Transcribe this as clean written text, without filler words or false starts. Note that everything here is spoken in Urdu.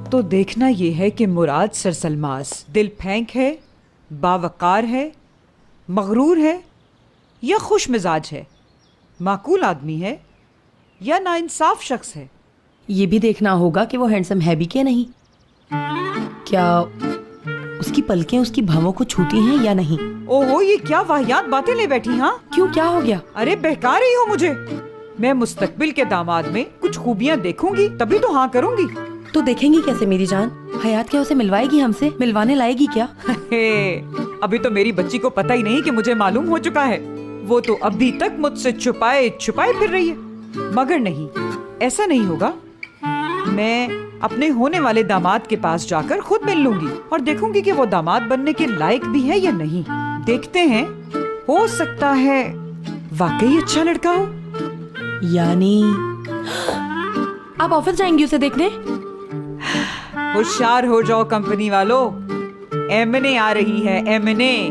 اب تو دیکھنا یہ ہے کہ مراد سرسلماس دل پھینک ہے، باوقار ہے، مغرور ہے یا خوش مزاج ہے، معقول آدمی ہے یا ناانصاف شخص ہے۔ یہ بھی دیکھنا ہوگا کہ وہ ہینڈسم ہے بھی کہ نہیں، کیا اس کی پلکیں اس کی بھووں کو چھوتی ہیں یا نہیں۔ اوہو، یہ کیا واہیات باتیں لے بیٹھی ہاں؟ کیوں، کیا ہو گیا؟ ارے بہکا رہی ہو مجھے۔ میں مستقبل کے داماد میں کچھ خوبیاں دیکھوں گی تبھی تو ہاں کروں گی۔ تو دیکھیں گی کیسے میری جان؟ حیات کیا اسے ملوائے گی ہم سے؟ ملوانے لائے گی کیا؟ ابھی تو میری بچی کو پتہ ہی نہیں کہ مجھے معلوم ہو چکا ہے، وہ تو ابھی تک مجھ سے چھپائے چھپائے پھر رہی ہے۔ مگر نہیں، ایسا نہیں ہوگا۔ میں اپنے ہونے والے داماد کے پاس جا کر خود مل لوں گی اور دیکھوں گی کہ وہ داماد بننے کے لائق بھی ہے یا نہیں۔ دیکھتے ہیں، ہو سکتا ہے واقعی اچھا لڑکا ہو۔ یعنی آپ آفس جائیں گی اسے دیکھنے؟ ہوشیار ہو جاؤ کمپنی والو، ایمنے آ رہی ہے، ایمنے۔